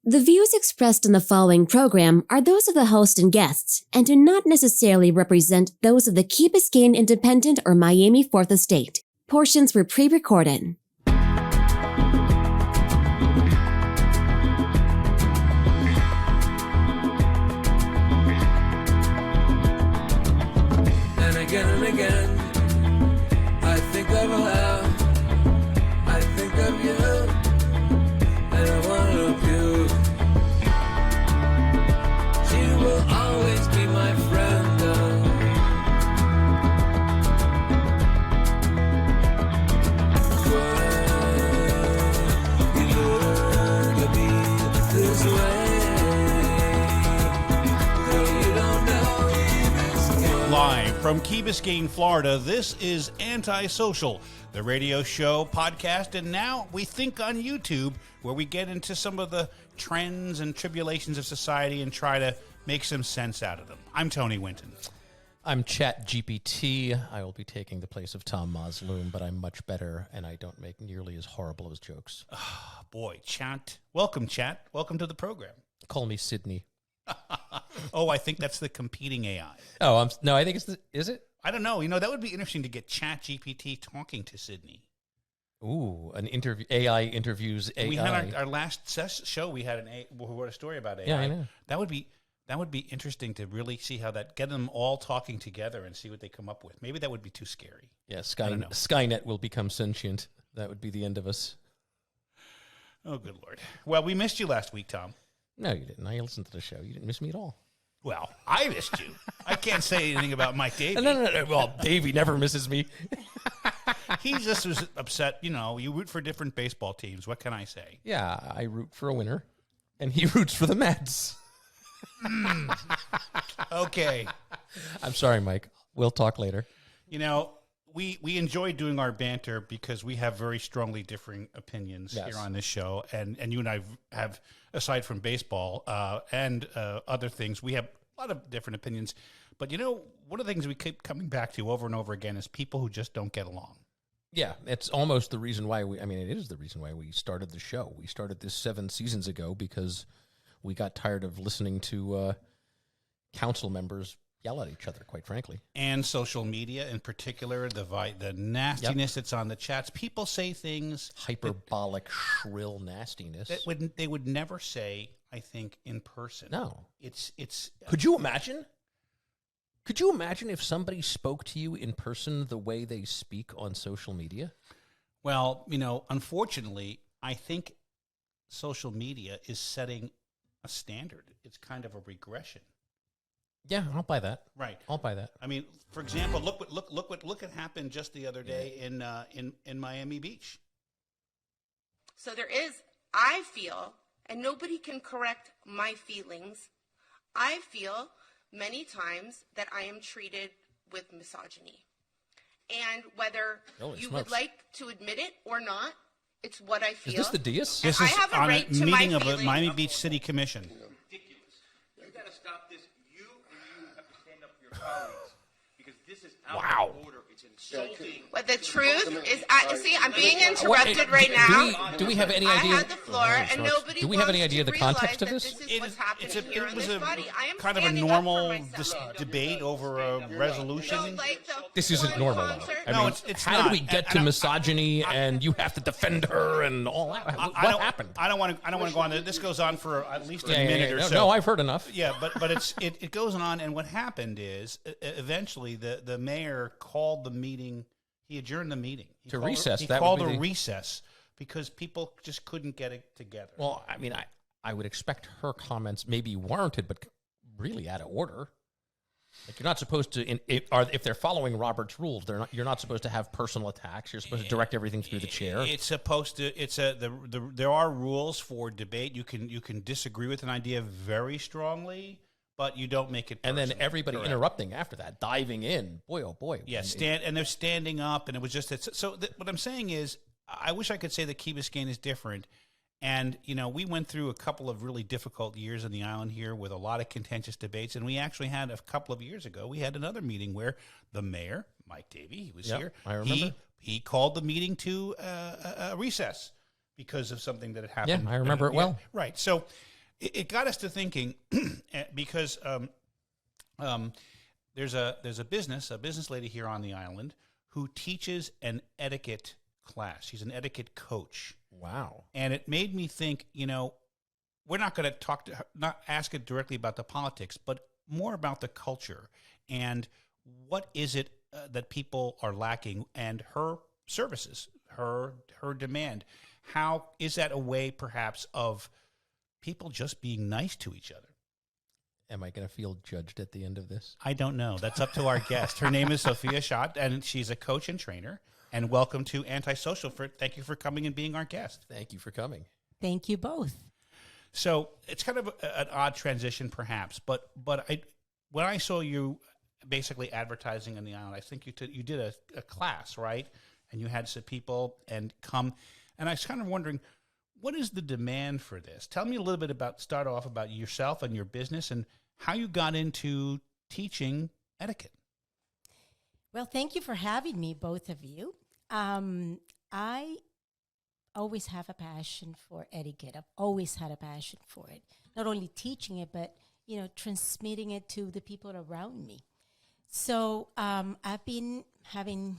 The views expressed in the following program are those of the host and guests and do not necessarily represent those of the Key Biscayne Independent or Miami Fourth Estate. Portions were pre-recorded. And again, I think of her, I think of you, and I want to love you. She will always be my friend. Why you learn to be this way? Though you don't know. Live from Key Biscayne, Florida, this is Antisocial, the radio show, podcast, and now we think on YouTube, where we get into some of the trends and tribulations of society and try to make some sense out of them. I'm Tony Winton. I'm Chat GPT. I will be taking the place of Tom Masloom, but I'm much better, and I don't make nearly as horrible as jokes. Oh, boy, Chat. Welcome, Chat. Welcome to the program. Call me Sydney. Oh, I think that's the competing AI. Oh, no, I think it's is it? I don't know. You know, that would be interesting to get Chat GPT talking to Sydney. Ooh, an interview. AI interviews AI. We had our last show. We had who wrote a story about AI. Yeah, I know. That would be interesting to really see how get them all talking together and see what they come up with. Maybe that would be too scary. Yeah, Skynet will become sentient. That would be the end of us. Oh, good Lord. Well, we missed you last week, Tom. No, you didn't. I listened to the show. You didn't miss me at all. Well, I missed you. I can't say anything about Mike Davey. No. Well, Davey never misses me. He just was upset. You know, you root for different baseball teams. What can I say? Yeah, I root for a winner, and he roots for the Mets. Okay. I'm sorry, Mike. We'll talk later. You know, we enjoy doing our banter because we have very strongly differing opinions here on this show. And you and I have, aside from baseball and other things, we have a lot of different opinions. But, you know, one of the things we keep coming back to over and over again is people who just don't get along. Yeah, it's almost the reason why it is the reason why we started the show. We started this 7 seasons ago because we got tired of listening to council members yell at each other, quite frankly. And social media in particular, the nastiness that's on the chats. People say things. Hyperbolic, shrill nastiness. That they would never say, I think, in person. No. It's. Could you imagine? Could you imagine if somebody spoke to you in person the way they speak on social media? Well, you know, unfortunately, I think social media is setting a standard. It's kind of a regression. Yeah, I'll buy that. Right, I'll buy that. I mean, for example, look what happened just the other day in Miami Beach. So there is, I feel, and nobody can correct my feelings. I feel many times that I am treated with misogyny, and whether you would like to admit it or not, it's what I feel. Is this the Diaz? This is on a meeting of the Miami Beach City Commission. Ridiculous. You got to stop this. You have to stand up for your colleagues because this is out of order. It's insulting. But the truth is, I'm being interrupted right now. Do we have any idea? I had the floor, and nobody. Do we have any idea of the context of this? It was a kind of a normal debate over a resolution. This isn't normal, though. No, it's how not. did we get to misogyny and you have to defend her and all that? What happened? I don't want to go on. This goes on for at least a minute or so. No, I've heard enough. Yeah, but it goes on, and what happened is eventually the mayor called the meeting. He adjourned the meeting to recess. He called a recess because people just couldn't get it together. Well, I mean, I would expect her comments may be warranted, but really out of order. Like, you're not supposed to, if they're following Robert's rules, you're not supposed to have personal attacks. You're supposed to direct everything through the chair. It's supposed to. There are rules for debate. You can disagree with an idea very strongly, but you don't make it personal. And then everybody interrupting after that, diving in. Boy, oh boy. Yeah, and they're standing up, and it was just what I'm saying is, I wish I could say that Key Biscayne is different. And, you know, we went through a couple of really difficult years on the island here with a lot of contentious debates. And we actually had a couple of years ago, we had another meeting where the mayor, Mike Davey, he was here. I remember. He called the meeting to a recess because of something that had happened. Yeah, I remember it well. Right. So It got us to thinking because there's a business lady here on the island who teaches an etiquette class. She's an etiquette coach. Wow. And it made me think, we're not going to talk to her, not ask it directly about the politics, but more about the culture and what is it that people are lacking, and her services, her demand. How is that a way, perhaps, of people just being nice to each other? Am I going to feel judged at the end of this? I don't know. That's up to our guest. Her name is Sofia Schott, and she's a coach and trainer. And welcome to Antisocial. Thank you for coming and being our guest. Thank you for coming. Thank you both. So it's kind of an odd transition, perhaps, but when I saw you basically advertising on the island, I think you did a class, right? And you had some people and come, and I was kind of wondering, what is the demand for this? Tell me a little bit start off about yourself and your business and how you got into teaching etiquette. Well, thank you for having me, both of you. I always have a passion for etiquette. I've always had a passion for it. Not only teaching it, but, transmitting it to the people around me. So I've been having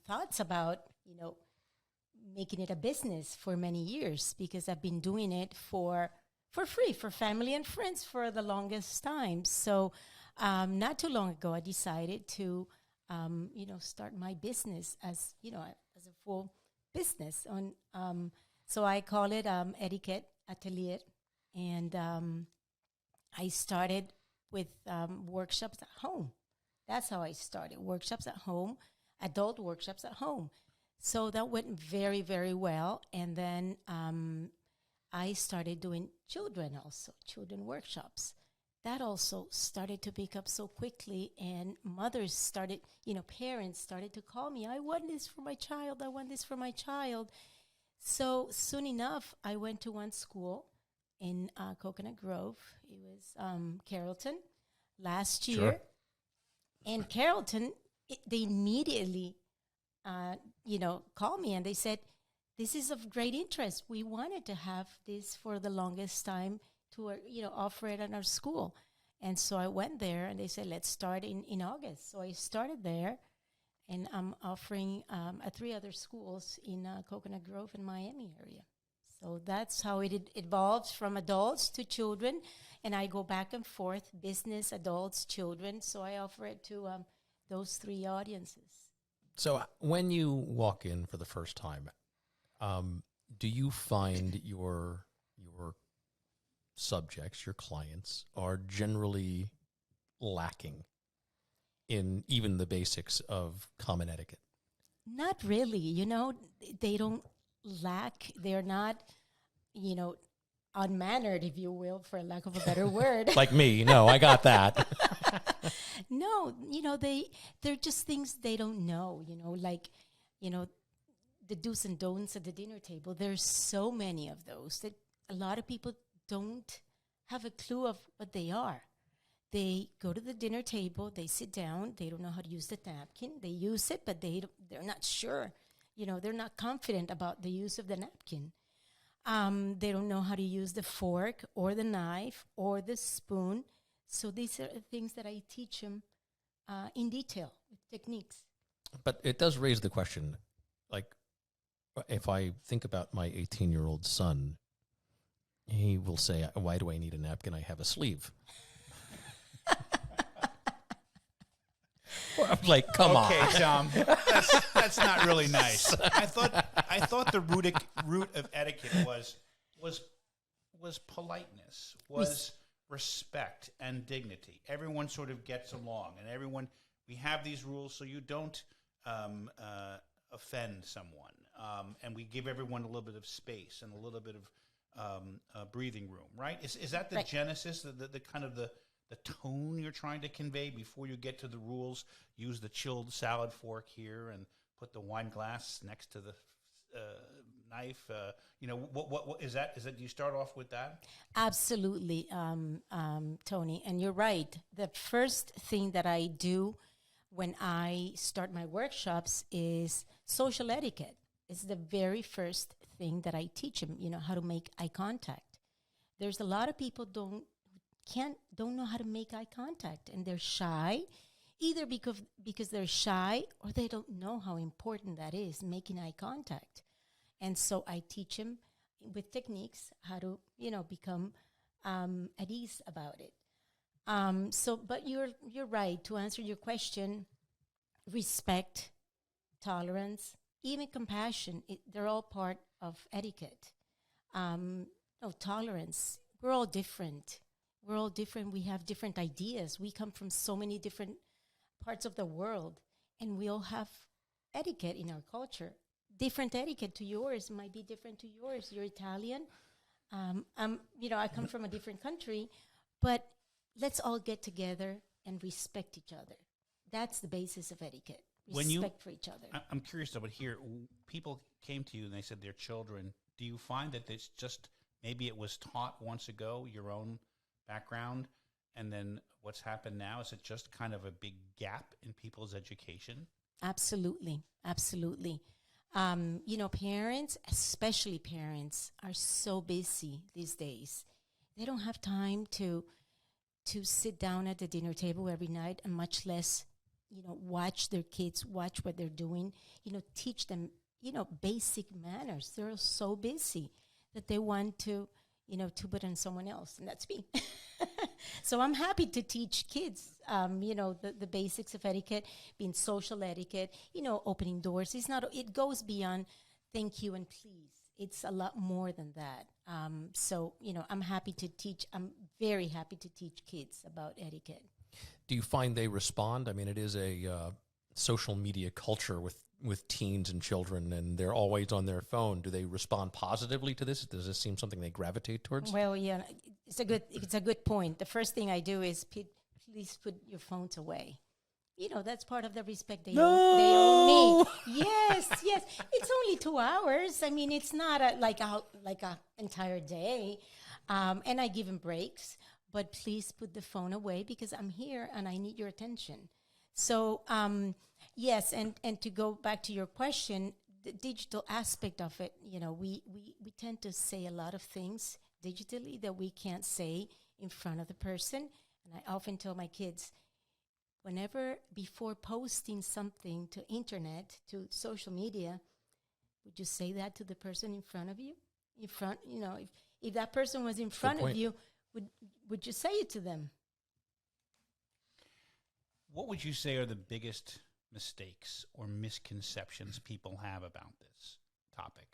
thoughts about, making it a business for many years, because I've been doing it for free, for family and friends for the longest time. So not too long ago, I decided to, start my business as a full business. So I call it Etiquette Atelier. And I started with workshops at home. That's how I started, workshops at home, adult workshops at home. So that went very, very well. And then I started doing children workshops. That also started to pick up so quickly, and mothers started, parents started to call me, I want this for my child, I want this for my child. So soon enough, I went to one school in Coconut Grove. It was Carrollton last year. Sure. And Carrollton, they immediately called me and they said, this is of great interest. We wanted to have this for the longest time to, offer it at our school. And so I went there and they said, let's start in August. So I started there, and I'm offering at 3 other schools in Coconut Grove and Miami area. So that's how it evolves from adults to children. And I go back and forth, business, adults, children. So I offer it to those 3 audiences. So when you walk in for the first time, do you find your subjects, your clients, are generally lacking in even the basics of common etiquette? Not really. They don't lack. They're not, unmannered, if you will, for lack of a better word. Like me. No, I got that. No, they're just things they don't know, the do's and don'ts at the dinner table. There's so many of those that a lot of people don't have a clue of what they are. They go to the dinner table, they sit down, they don't know how to use the napkin. They use it, but they're not sure. They're not confident about the use of the napkin. They don't know how to use the fork or the knife or the spoon. So these are things that I teach them in detail with techniques. But it does raise the question, like, if I think about my 18-year-old son, he will say, why do I need a napkin? I have a sleeve. I'm like, come on. Okay, Tom, that's not really nice. I thought the root of etiquette was politeness, was respect and dignity. Everyone sort of gets along, and we have these rules so you don't offend someone, and we give everyone a little bit of space and a little bit of breathing room, right? Is that the genesis, the kind of the tone you're trying to convey before you get to the rules? Use the chilled salad fork here and put the wine glass next to the knife. What is that? Do you start off with that? Absolutely, Tony. And you're right. The first thing that I do when I start my workshops is social etiquette. It's the very first thing that I teach them, how to make eye contact. There's a lot of people don't know how to make eye contact, and they're shy, either because they're shy or they don't know how important that is, making eye contact. And so I teach them with techniques how to, become at ease about it. But you're right. To answer your question, respect, tolerance, even compassion, they're all part of etiquette. Tolerance. We're all different. We have different ideas. We come from so many different parts of the world, and we all have etiquette in our culture. Different etiquette to yours might be different to yours. You're Italian. I come from a different country, but let's all get together and respect each other. That's the basis of etiquette. Respect for each other. I'm curious though, but here, people came to you and they said they're children. Do you find that it's just maybe it was taught once ago, your own background, and then what's happened now? Is it just kind of a big gap in people's education? Absolutely. Parents, especially parents, are so busy these days. They don't have time to sit down at the dinner table every night, and much less, watch their kids, watch what they're doing, teach them, basic manners. They're so busy that they want to put on someone else, and that's me. So I'm happy to teach kids, the basics of etiquette, being social etiquette, opening doors. It goes beyond thank you and please. It's a lot more than that. I'm happy to teach. I'm very happy to teach kids about etiquette. Do you find they respond? I mean, it is a social media culture with teens and children, and they're always on their phone. Do they respond positively to this? Does this seem something they gravitate towards? Well, yeah, it's a good point. The first thing I do is please put your phones away. That's part of the respect they owe me. Yes. It's only 2 hours. I mean, it's not like a entire day. And I give them breaks. But please put the phone away because I'm here and I need your attention. So, yes, and to go back to your question, the digital aspect of it, we tend to say a lot of things digitally that we can't say in front of the person. And I often tell my kids, before posting something to internet, to social media, would you say that to the person in front of you? If that person was in front of you, would you say it to them? What would you say are the biggest mistakes or misconceptions people have about this topic?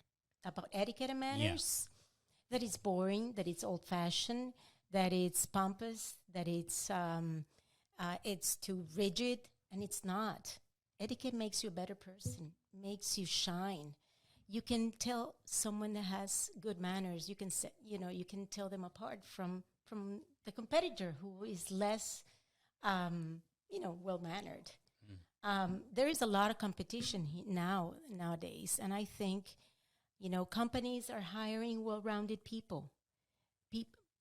About etiquette and manners? Yeah. That it's boring, that it's old-fashioned, that it's pompous, that it's too rigid, and it's not. Etiquette makes you a better person, makes you shine. You can tell someone that has good manners. You can tell them apart from the competitor who is less, well-mannered. There is a lot of competition nowadays, and I think, companies are hiring well-rounded people.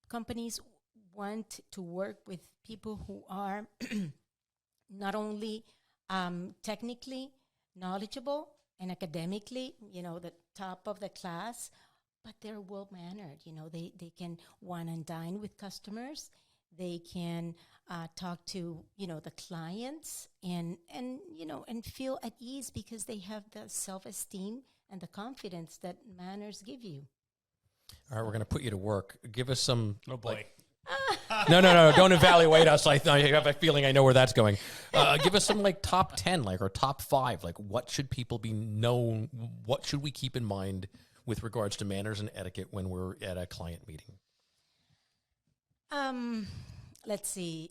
Companies want to work with people who are not only technically knowledgeable and academically, the top of the class, but they're well-mannered. They can wine and dine with customers. They can talk to, the clients and feel at ease because they have the self-esteem and the confidence that manners give you. All right, we're going to put you to work. Give us some... Oh, boy. No, don't evaluate us. I have a feeling I know where that's going. Give us some top 10, or top 5. What should people be known? What should we keep in mind with regards to manners and etiquette when we're at a client meeting? Let's see.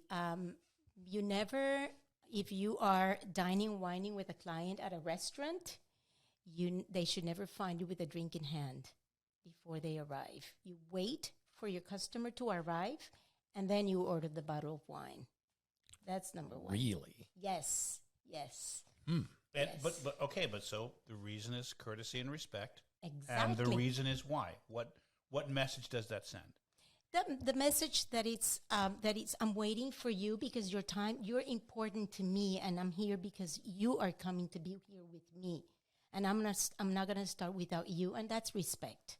If you are wining with a client at a restaurant, they should never find you with a drink in hand before they arrive. You wait for your customer to arrive, and then you order the bottle of wine. That's number 1. Really? Yes. Yes. But so the reason is courtesy and respect. Exactly. And the reason is why. What message does that send? The message that it's I'm waiting for you because you're important to me, and I'm here because you are coming to be here with me, and I'm not gonna start without you, and that's respect.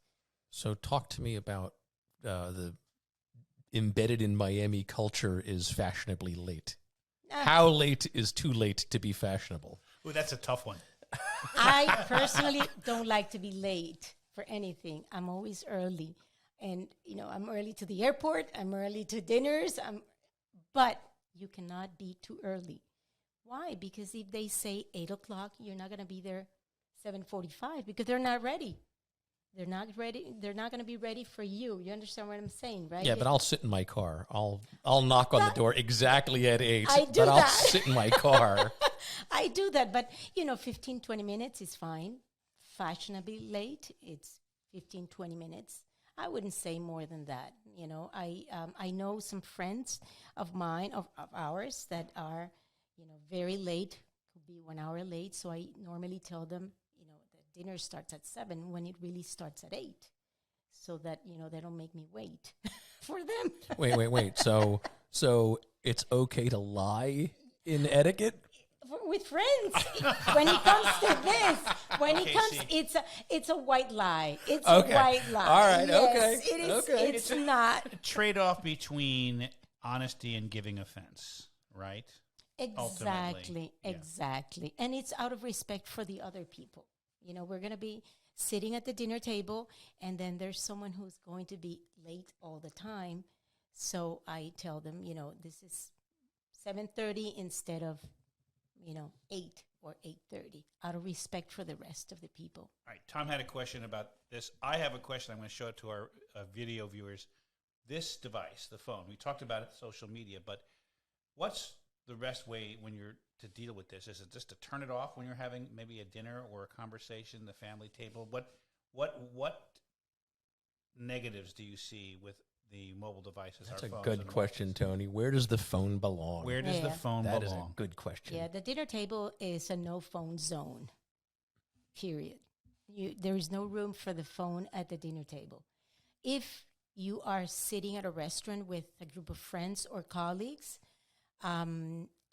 So talk to me about the embedded in Miami culture is fashionably late? How late is too late to be fashionable? Ooh, that's a tough one. I personally don't like to be late for anything. I'm always early. And, I'm early to the airport. I'm early to dinners. But you cannot be too early. Why? Because if they say 8 o'clock, you're not going to be there 7:45 because they're not ready. They're not ready. They're not going to be ready for you. You understand what I'm saying, right? Yeah, but I'll sit in my car. I'll knock on the door exactly at 8. I do I'll that. sit in my car. I do that, but 15, 20 minutes is fine. Fashionably late, it's 15, 20 minutes. I wouldn't say more than that. I know some friends of mine, of ours, that are, very late, could be 1 hour late. So I normally tell them, the dinner starts at 7 when it really starts at 8, so that they don't make me wait for them. Wait. So it's okay to lie in etiquette? With friends, when it comes to this, it's a white lie. It's a white lie. All right. Yes, okay. It is. Okay. It's not. A trade-off between honesty and giving offense, right? Exactly. Yeah. Exactly. And it's out of respect for the other people. We're going to be sitting at the dinner table, and then there's someone who's going to be late all the time. So I tell them, this is 7:30 instead of 8 or 8:30, out of respect for the rest of the people. All right, Tom had a question about this. I have a question. I'm going to show it to our video viewers. This device, the phone, we talked about it, social media, but what's the best way when you're to deal with this? Is it just to turn it off when you're having maybe a dinner or a conversation, the family table? What negatives do you see with the mobile devices? That's a good question, Tony. Where does the phone belong? Where does the phone belong? That is a good question. Yeah, the dinner table is a no-phone zone, period. There is no room for the phone at the dinner table. If you are sitting at a restaurant with a group of friends or colleagues,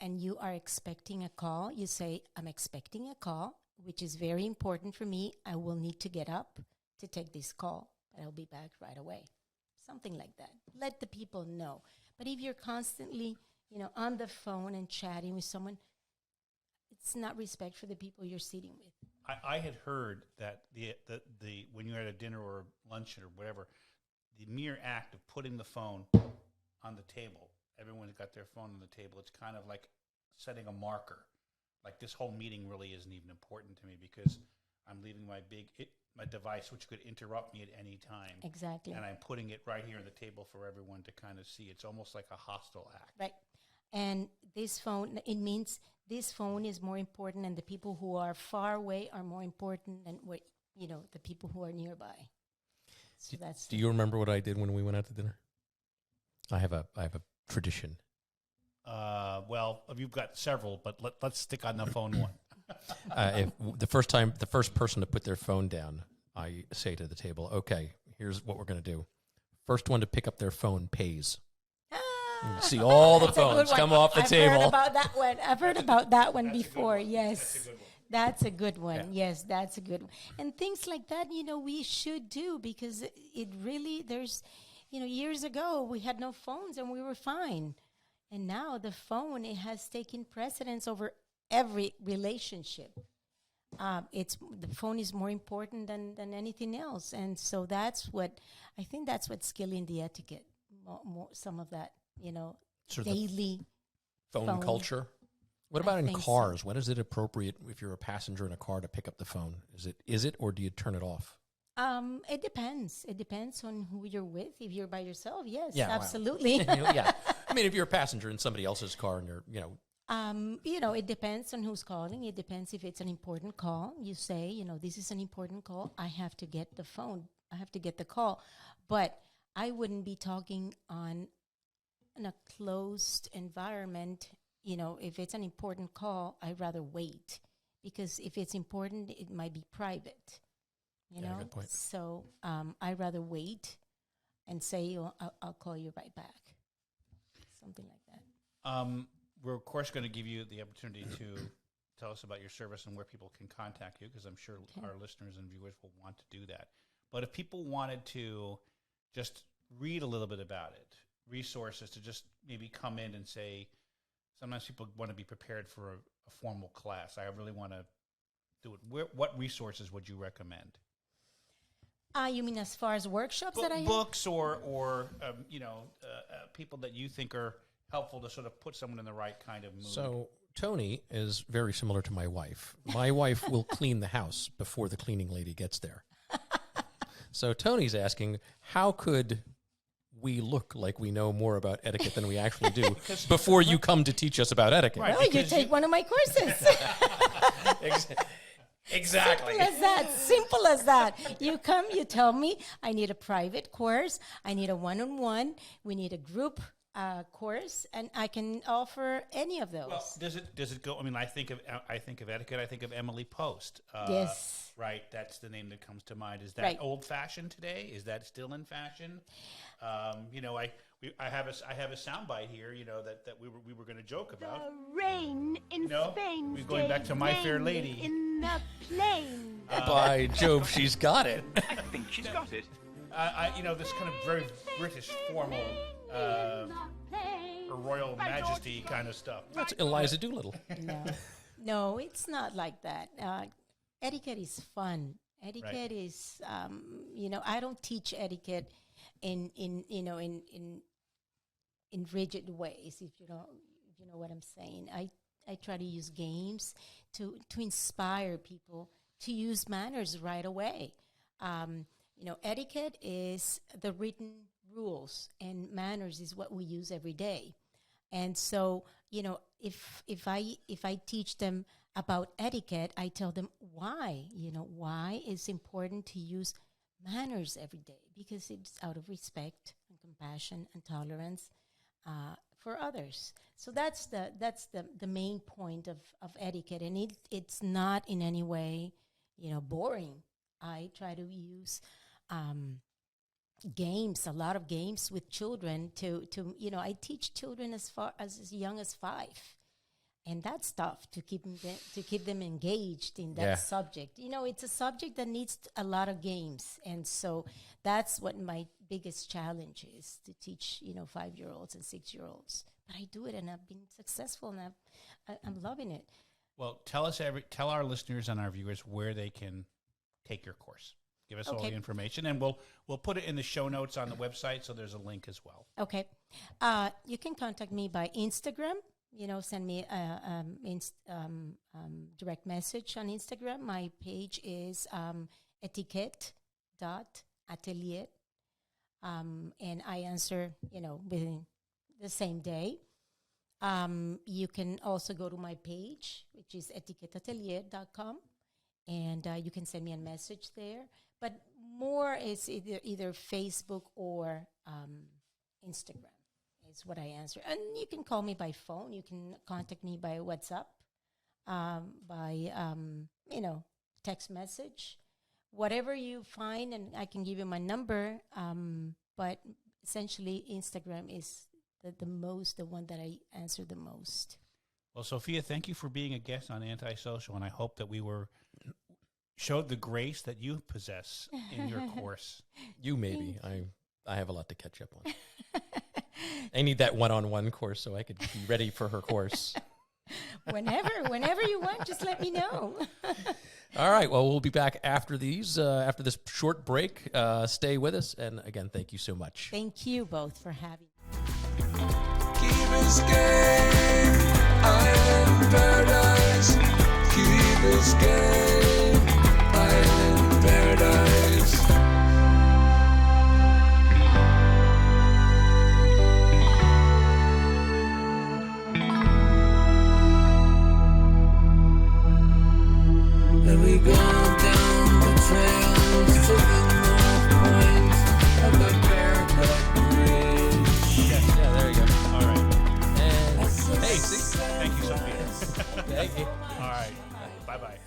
and you are expecting a call, you say, I'm expecting a call, which is very important for me. I will need to get up to take this call, but I'll be back right away. Something like that. Let the people know. But if you're constantly, on the phone and chatting with someone, it's not respect for the people you're sitting with. I had heard that the when you're at a dinner or lunch or whatever, the mere act of putting the phone on the table, everyone's got their phone on the table, it's kind of like setting a marker. Like, this whole meeting really isn't even important to me because I'm leaving my device, which could interrupt me at any time. Exactly. And I'm putting it right here on the table for everyone to kind of see. It's almost like a hostile act. Right. And this phone, it means this phone is more important, and the people who are far away are more important than the people who are nearby. So do you remember what I did when we went out to dinner? I have a tradition. Well, you've got several, but let's stick on the phone one. If the first person to put their phone down, I say to the table, okay, here's what we're going to do. First one to pick up their phone pays. You see all the phones come off the table. I've heard about that one. I've heard about that one before. Yes. That's a good one. Yeah. Yes, that's a good one. And things like that, we should do, because it really, there's, years ago we had no phones and we were fine. And now the phone, it has taken precedence over every relationship. The phone is more important than anything else. And so that's what killing the etiquette, more some of that, Sort of daily phone culture. What about in cars? So. When is it appropriate if you're a passenger in a car to pick up the phone? Is it, or do you turn it off? It depends. It depends on who you're with. If you're by yourself, yes, yeah, absolutely. Yeah. I mean, if you're a passenger in somebody else's car and you're, it depends on who's calling. It depends if it's an important call. You say, this is an important call. I have to get the phone. I have to get the call. But I wouldn't be talking in a closed environment. If it's an important call, I'd rather wait, because if it's important, it might be private. Good point. So I'd rather wait and say, I'll call you right back. Something like that. We're, of course, going to give you the opportunity to tell us about your service and where people can contact you, because I'm sure our listeners and viewers will want to do that. But if people wanted to just read a little bit about it, resources to just maybe come in and say, sometimes people want to be prepared for a formal class. I really want to do it. What resources would you recommend? You mean as far as workshops that I have? Books or people that you think are helpful to sort of put someone in the right kind of mood. So Tony is very similar to my wife. My wife will clean the house before the cleaning lady gets there. So Tony's asking, how could we look like we know more about etiquette than we actually do before you come to teach us about etiquette? Right. Well, you take one of my courses. Exactly. Simple as that. You come, you tell me, I need a private course, I need a one-on-one, we need a group course, and I can offer any of those. Well, does it go? I mean, I think of etiquette. I think of Emily Post. Yes. Right. That's the name that comes to mind. Is that Right. old fashioned today? Is that still in fashion? I have a soundbite here. That we were going to joke about. The rain in Spain. We're going back to My Fair Lady. In the plane. By Jove, she's got it. I think she's got it. This kind of very British formal. Her Royal Majesty kind of stuff. That's Eliza Doolittle. No, it's not like that. Etiquette is fun. Etiquette is, I don't teach etiquette in rigid ways. If you know what I'm saying, I try to use games to inspire people to use manners right away. Etiquette is the written rules, and manners is what we use every day. And so, if I teach them about etiquette, I tell them why. Why it's important to use manners every day, because it's out of respect and compassion and tolerance for others. So that's the main point of etiquette, and it's not in any way boring. I try to use games, a lot of games with children to I teach children as young as 5, and that's tough to keep them engaged in that subject. It's a subject that needs a lot of games, and so that's what my biggest challenge is, to teach 5-year-olds and 6-year-olds. But I do it, and I've been successful, and I'm loving it. Well, tell our listeners and our viewers where they can take your course. Give us all the information, and we'll put it in the show notes on the website, so there's a link as well. Okay. You can contact me by Instagram. Send me a direct message on Instagram. My page is ettiquette.atelier, and I answer, within the same day. You can also go to my page, which is ettiquetteatelier.com, and you can send me a message there. But more is either Facebook or Instagram is what I answer. And you can call me by phone. You can contact me by WhatsApp, by text message, whatever you find, and I can give you my number. But essentially, Instagram is the one that I answer the most. Well, Sofia, thank you for being a guest on Antisocial, and I hope that we showed the grace that you possess in your course. You maybe. I have a lot to catch up on. I need that one-on-one course so I could be ready for her course. Whenever you want, just let me know. All right. Well, we'll be back after this short break. Stay with us. And again, thank you so much. Thank you both for having me. Keep escape, island paradise. Keep escape, island paradise. And we go down the trails to the north point of the Bearcut Bridge. Yeah, there you go. All right. And hey, see? Thank you, Sofia. Thank you. All right. Bye-bye.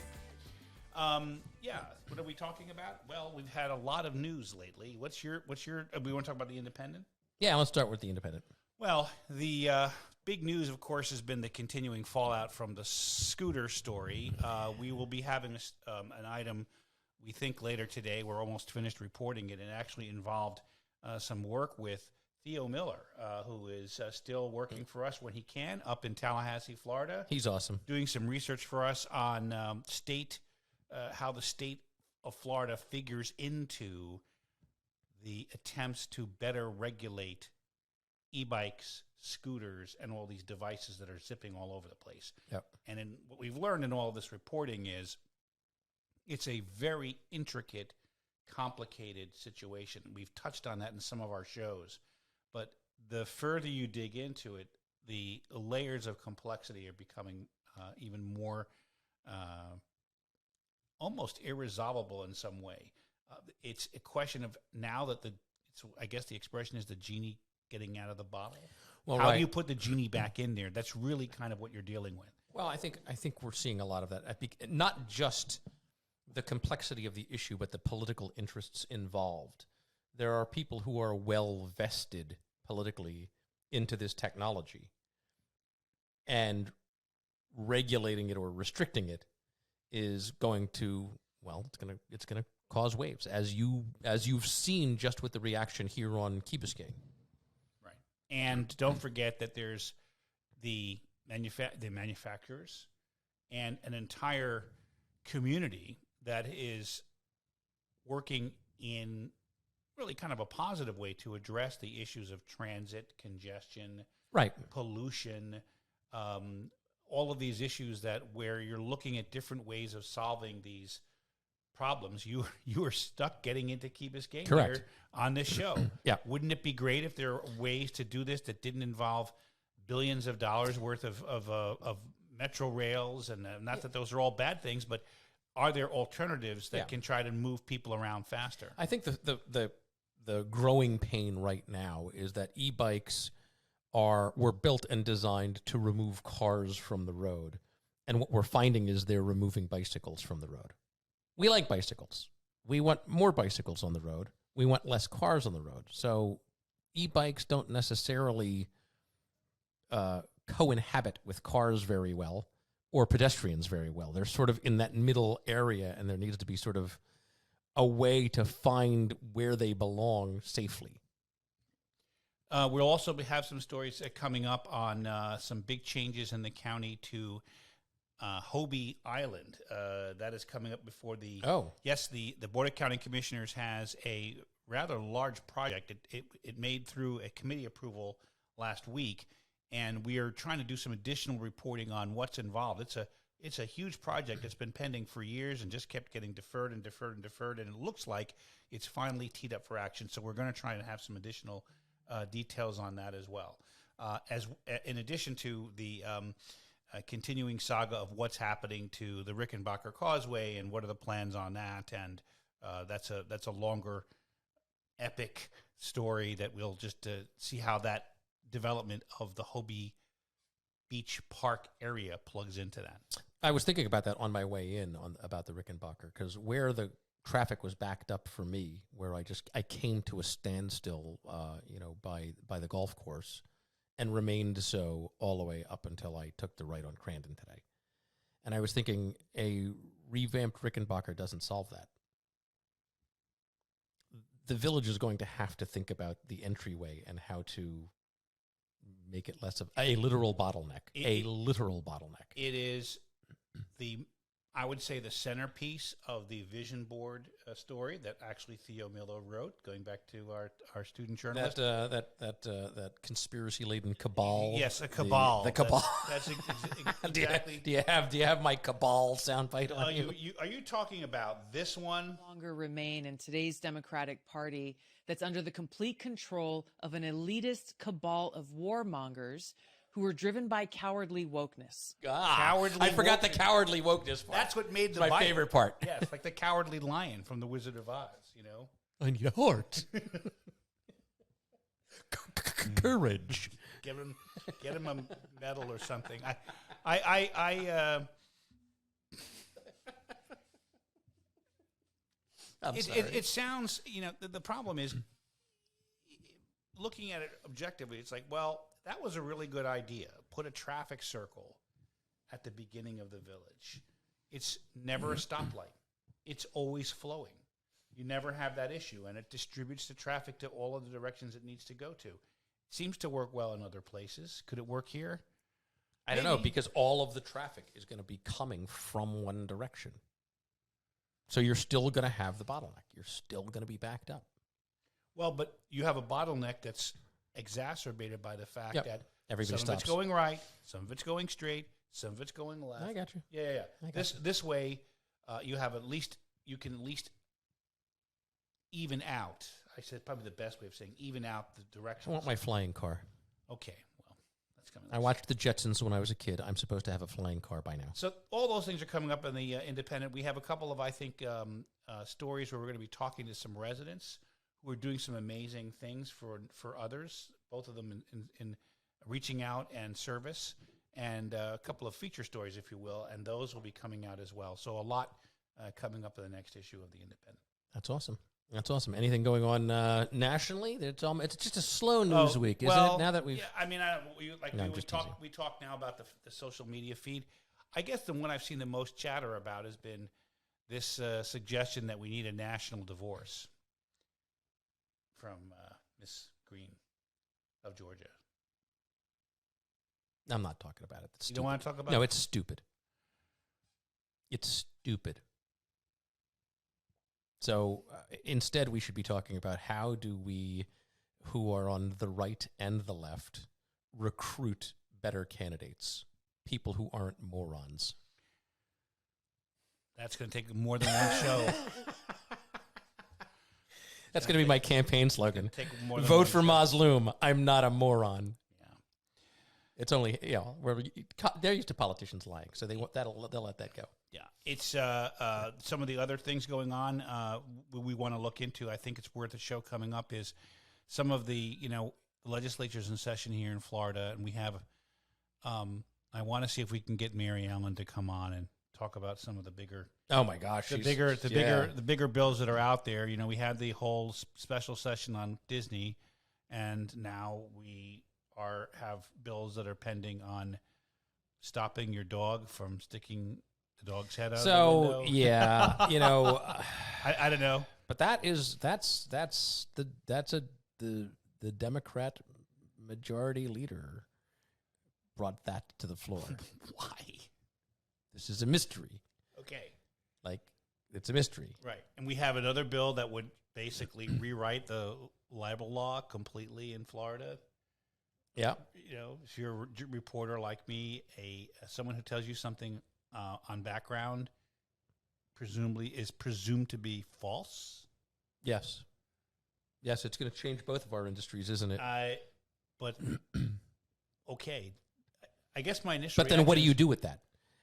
What are we talking about? Well, we've had a lot of news lately. What's your we want to talk about the Independent? Yeah, let's start with the Independent. Well, the big news, of course, has been the continuing fallout from the scooter story. We will be having an item, we think, later today. We're almost finished reporting it. It actually involved some work with Theo Miller, who is still working for us when he can up in Tallahassee, Florida. He's awesome. Doing some research for us on how the state of Florida figures into the attempts to better regulate e-bikes, scooters, and all these devices that are zipping all over the place. Yep. And what we've learned in all this reporting is it's a very intricate, complicated situation. We've touched on that in some of our shows, but the further you dig into it, the layers of complexity are becoming even more almost irresolvable in some way. It's a question of now that I guess the expression is the genie getting out of the bottle. Well, how do you put the genie back in there? That's really kind of what you're dealing with. Well, I think we're seeing a lot of that. Not just the complexity of the issue, but the political interests involved. There are people who are well vested politically into this technology, and regulating it or restricting it is going to, well, it's going to cause waves, as you've seen just with the reaction here on Key Biscayne. Right. And don't forget that there's the manufacturers and an entire community that is working in really kind of a positive way to address the issues of transit, congestion, right, pollution, all of these issues where you're looking at different ways of solving these problems. You are stuck getting into Key Biscayne here on this show. Yeah. Wouldn't it be great if there were ways to do this that didn't involve billions of dollars worth of metro rails? And not that those are all bad things, but are there alternatives that can try to move people around faster? I think the growing pain right now is that e-bikes were built and designed to remove cars from the road. And what we're finding is they're removing bicycles from the road. We like bicycles. We want more bicycles on the road. We want less cars on the road. So e-bikes don't necessarily co-inhabit with cars very well or pedestrians very well. They're sort of in that middle area, and there needs to be sort of a way to find where they belong safely. We'll also have some stories coming up on some big changes in the county to Hobie Island. That is coming up before the Board of County Commissioners has a rather large project. It made through a committee approval last week, and we are trying to do some additional reporting on what's involved. It's a huge project that's been pending for years and just kept getting deferred, and it looks like it's finally teed up for action. So we're going to try and have some additional details on that as well. In addition to the continuing saga of what's happening to the Rickenbacker Causeway and what are the plans on that, and that's a longer epic story that we'll just see how that development of the Hobie Beach Park area plugs into that. I was thinking about that on my way in about the Rickenbacker, because where the traffic was backed up for me, where I came to a standstill, by the golf course, and remained so all the way up until I took the right on Crandon today. And I was thinking, a revamped Rickenbacker doesn't solve that. The village is going to have to think about the entryway and how to make it less of a literal bottleneck. It is I would say the centerpiece of the vision board story that actually Theo Miller wrote, going back to our student journalist. That conspiracy-laden cabal. Yes, a cabal. The cabal. That's exactly. Do you have my cabal soundbite on you? Are you talking about this one? Longer remain in today's Democratic Party that's under the complete control of an elitist cabal of warmongers who are driven by cowardly wokeness. I forgot the cowardly wokeness part. That's what made my favorite part. Yeah, it's like the cowardly lion from The Wizard of Oz, I need a heart. Courage. Give him a medal or something. It sounds, the problem is, looking at it objectively, it's like, well, that was a really good idea. Put a traffic circle at the beginning of the village. It's never a stoplight. It's always flowing. You never have that issue, and it distributes the traffic to all of the directions it needs to go to. Seems to work well in other places. Could it work here? I don't know, because all of the traffic is going to be coming from one direction. So you're still going to have the bottleneck. You're still going to be backed up. Well, but you have a bottleneck that's exacerbated by the fact that everybody some stops. of it's going right, some of it's going straight, some of it's going left. I got you. Yeah. This way, you can at least even out. I said probably the best way of saying even out the direction. I want my flying car. Okay, well, that's coming. I watched the Jetsons when I was a kid. I'm supposed to have a flying car by now. So all those things are coming up in the Independent. We have a couple of, I think, stories where we're going to be talking to some residents who are doing some amazing things for others, both of them in reaching out and service, and a couple of feature stories, if you will, and those will be coming out as well. So a lot coming up in the next issue of the Independent. That's awesome. That's awesome. Anything going on nationally? It's just a slow news week, isn't it? Now that we've, we talk now about the social media feed. I guess the one I've seen the most chatter about has been this suggestion that we need a national divorce from Miss Green of Georgia. I'm not talking about it. It's you don't want to talk about it? No, it's stupid. It's stupid. So instead, we should be talking about how do we, who are on the right and the left, recruit better candidates, people who aren't morons. That's going to take more than one show. That's going to be my campaign slogan. Vote for Mazloom. I'm not a moron. Yeah. It's only, they're used to politicians lying, so they'll let that go. Yeah. It's some of the other things going on we want to look into. I think it's worth a show coming up is some of the, legislatures in session here in Florida, and we have, I want to see if we can get Mary Ellen to come on and talk about some of the bigger. Oh my gosh, the bigger bills that are out there. We had the whole special session on Disney, and now we have bills that are pending on stopping your dog from sticking the dog's head out. The window. Yeah, I don't know, but that's the Democrat majority leader brought that to the floor. Why? This is a mystery. Okay. It's a mystery. Right. And we have another bill that would basically rewrite the libel law completely in Florida. Yeah. If you're a reporter like me, someone who tells you something on background presumably is presumed to be false. Yes. Yes, it's going to change both of our industries, isn't it? But okay. I guess my initial But then what do you do with that?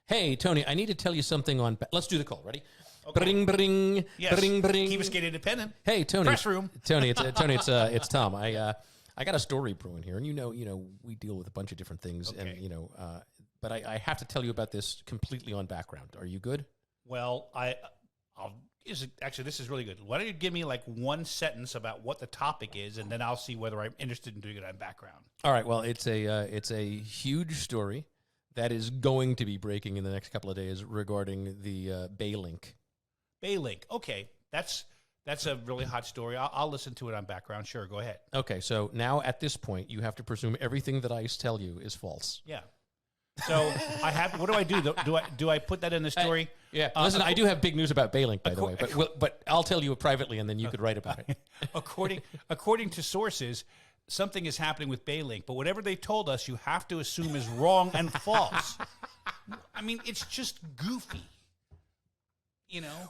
Hey, Tony, I need to tell you something on... Let's do the call. Ready? Okay. Bring, bring, yes. bring, bring. Key Biscayne Independent. Hey, Tony. Press room. Tony, it's Tom. I got a story brewing here, and we deal with a bunch of different things, okay. And but I have to tell you about this completely on background. Are you good? Well, actually, this is really good. Why don't you give me one sentence about what the topic is, and then I'll see whether I'm interested in doing it on background. All right. Well, it's a huge story that is going to be breaking in the next couple of days regarding the Baylink. Baylink. Okay, that's a really hot story. I'll listen to it on background. Sure, go ahead. Okay, so now at this point, you have to presume everything that I tell you is false. Yeah. So what do I do? Do I put that in the story? Yeah. Listen, I do have big news about Baylink, by the way, but I'll tell you privately, and then you could write about it. According to sources, something is happening with Baylink, but whatever they told us, you have to assume is wrong and false. I mean, it's just goofy.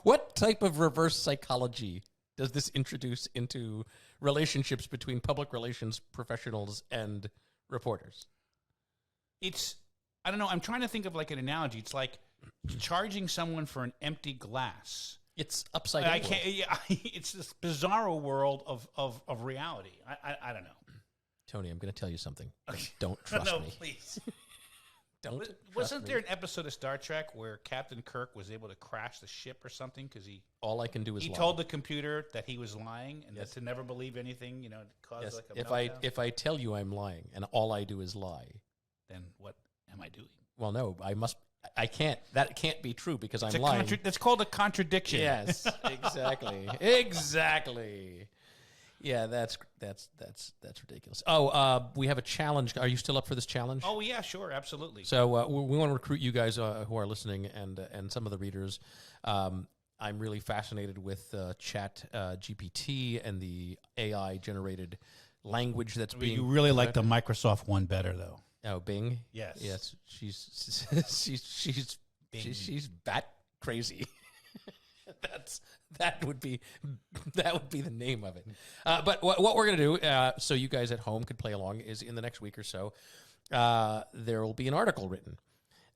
What type of reverse psychology does this introduce into relationships between public relations professionals and reporters? I don't know. I'm trying to think of an analogy. It's like charging someone for an empty glass. It's upside down. It's this bizarro world of reality. I don't know. Tony, I'm going to tell you something. Don't trust me. No, please. Wasn't there an episode of Star Trek where Captain Kirk was able to crash the ship or something because all I can do is lie. Told the computer that he was lying and that to never believe anything, cause a meltdown? If I tell you I'm lying and all I do is lie, then what am I doing? Well, no, I can't. That can't be true because I'm lying. That's called a contradiction. Yes, exactly. Exactly. Yeah, that's ridiculous. Oh, we have a challenge. Are you still up for this challenge? Oh yeah, sure, absolutely. So we want to recruit you guys who are listening and some of the readers. I'm really fascinated with Chat GPT and the AI generated language that's being. You really like the Microsoft one better, though. Oh, Bing. Yes. She's bat crazy. That would be the name of it. But what we're gonna do, so you guys at home could play along, is in the next week or so, there will be an article written.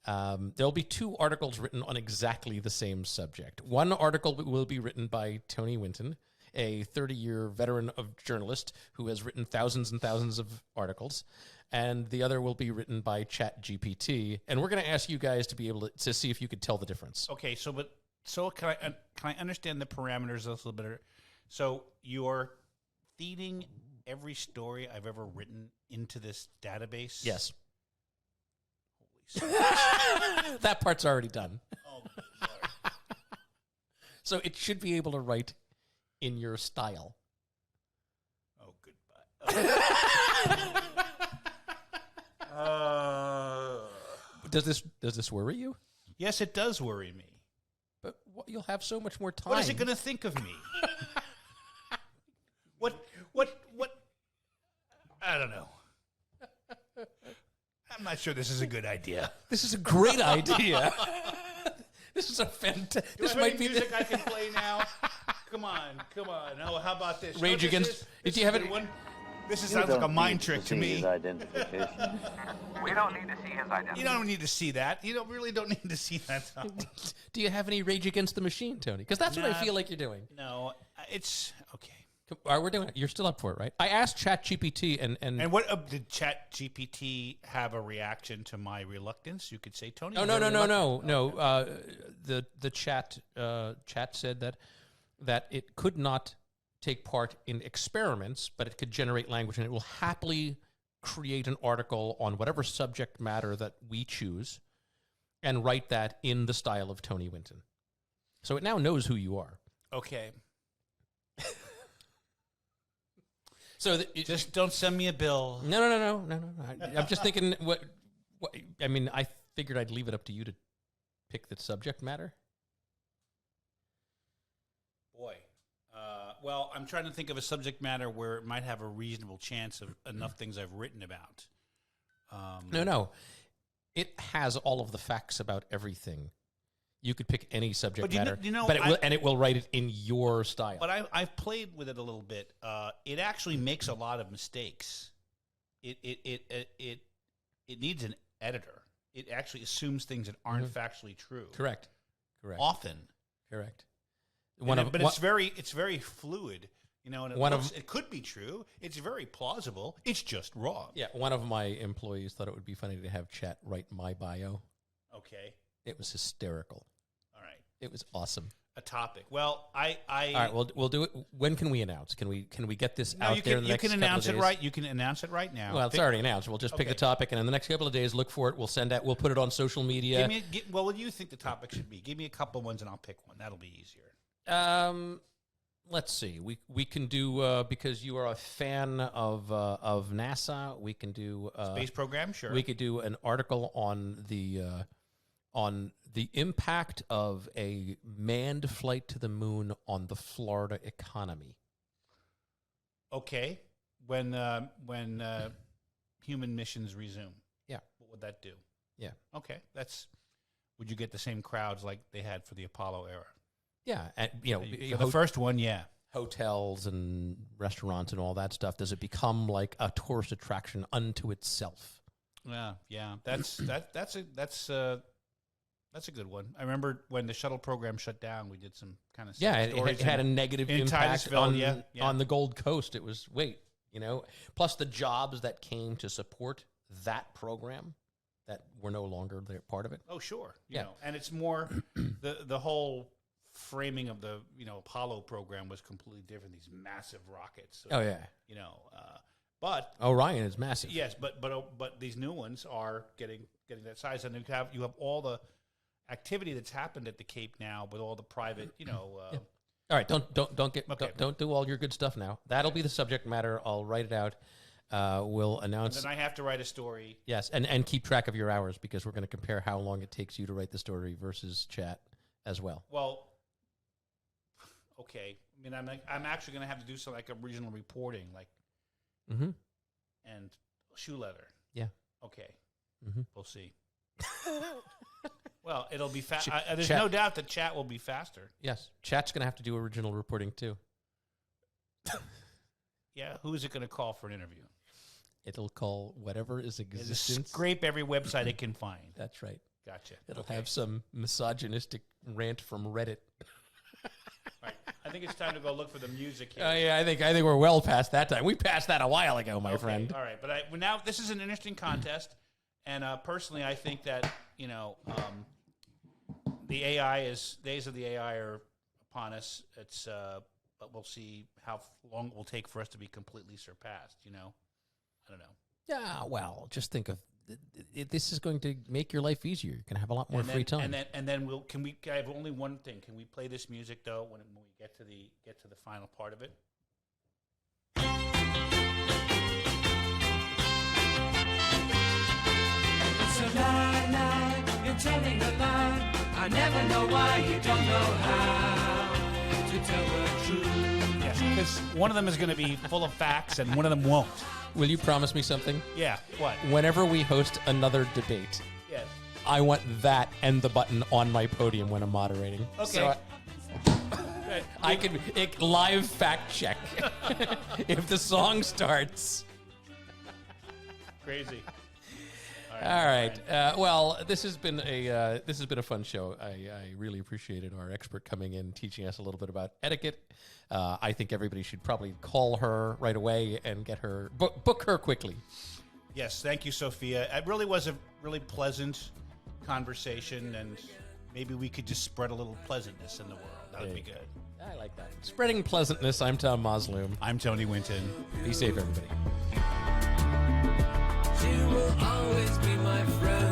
There'll be 2 articles written on exactly the same subject. One article will be written by Tony Winton, a 30-year veteran of journalist who has written thousands and thousands of articles, and the other will be written by ChatGPT. And we're going to ask you guys to be able to see if you could tell the difference. Okay, so can I understand the parameters a little bit better? So you're feeding every story I've ever written into this database? Yes. That part's already done. Oh, Lord. So it should be able to write in your style. Oh, goodbye. Does this worry you? Yes, it does worry me. But you'll have so much more time. What is it going to think of me? What? I don't know. I'm not sure this is a good idea. This is a great idea. This is a fantastic. This might be music I can play now. Come on. Oh, how about this? Rage Against. If you have any one. This sounds like a mind trick to me. His identification. We don't need to see his identity. You don't need to see that. You really don't need to see that. Do you have any Rage Against the Machine, Tony? Because that's what I feel like you're doing. No, it's okay. All right, we're doing it. You're still up for it, right? I asked ChatGPT and what did ChatGPT have a reaction to my reluctance? You could say, Tony. No. The chat said that it could not take part in experiments, but it could generate language, and it will happily create an article on whatever subject matter that we choose and write that in the style of Tony Winton. So it now knows who you are. Okay. So just don't send me a bill. No. I'm just thinking what I mean, I figured I'd leave it up to you to pick the subject matter. Boy. Well, I'm trying to think of a subject matter where it might have a reasonable chance of enough things I've written about. No. It has all of the facts about everything. You could pick any subject matter, but it will write it in your style. But I've played with it a little bit. It actually makes a lot of mistakes. It needs an editor. It actually assumes things that aren't factually true. Correct. Often. Correct. It's very fluid, and it could be true. It's very plausible. It's just wrong. Yeah, one of my employees thought it would be funny to have chat write my bio. Okay. It was hysterical. All right. It was awesome. A topic. Well, all right, we'll do it. When can we announce? Can we get this out there in the next couple of days? You can announce it right. You can announce it right now. Well, it's already announced. We'll just pick the topic, and in the next couple of days, look for it. We'll send out. We'll put it on social media. What do you think the topic should be? Give me a couple ones, and I'll pick one. That'll be easier. Let's see. We can do because you are a fan of NASA. We can do space program. Sure. We could do an article on the impact of a manned flight to the moon on the Florida economy. Okay. When human missions resume. Yeah. What would that do? Yeah. Okay. Would you get the same crowds like they had for the Apollo era? Yeah, and for the first one, yeah. Hotels and restaurants and all that stuff. Does it become like a tourist attraction unto itself? Yeah. That's a good one. I remember when the shuttle program shut down, we did some kind of it had a negative impact on the Gold Coast. It was plus the jobs that came to support that program that were no longer part of it. Oh, sure. You know, and it's more the whole framing of the Apollo program was completely different. These massive rockets. Oh yeah. But Orion is massive. Yes, but these new ones are getting that size, and you have all the activity that's happened at the Cape now with all the private All right, don't do all your good stuff now. That'll be the subject matter. I'll write it out. We'll announce. And then I have to write a story. Yes, and keep track of your hours because we're going to compare how long it takes you to write the story versus chat as well. Well, okay. I mean, I'm actually going to have to do some like original reporting, like, and shoe leather. Yeah. Okay. Mm-hmm. We'll see. Well, it'll be fast. There's no doubt that chat will be faster. Yes, chat's going to have to do original reporting too. Yeah, who is it going to call for an interview? It'll call whatever is existence. Scrape every website it can find. That's right. Gotcha. It'll have some misogynistic rant from Reddit. Right. I think it's time to go look for the music here. Yeah, I think we're well past that time. We passed that a while ago, my friend. All right, but now this is an interesting contest, and personally, I think that the days of the AI are upon us. It's but we'll see how long it will take for us to be completely surpassed. I don't know. Yeah, well, just think of this is going to make your life easier. You can have a lot more free time. And then I have only one thing. Can we play this music though when we get to the final part of it? It's a lie, you're telling a lie. I never know why, you don't know how to tell the truth. Yes, because one of them is going to be full of facts and one of them won't. Will you promise me something? Yeah, what? Whenever we host another debate, Yes. I want that and the button on my podium when I'm moderating. Okay. So I can live fact check if the song starts. Crazy. All right. Well, this has been a fun show. I really appreciated our expert coming in, teaching us a little bit about etiquette. I think everybody should probably call her right away and get her book her quickly. Yes, thank you, Sophia. It really was a really pleasant conversation, and maybe we could just spread a little pleasantness in the world. That would be good. I like that. Spreading pleasantness. I'm Tom Mosloom. I'm Tony Winton. Be safe, everybody. She will always be my friend.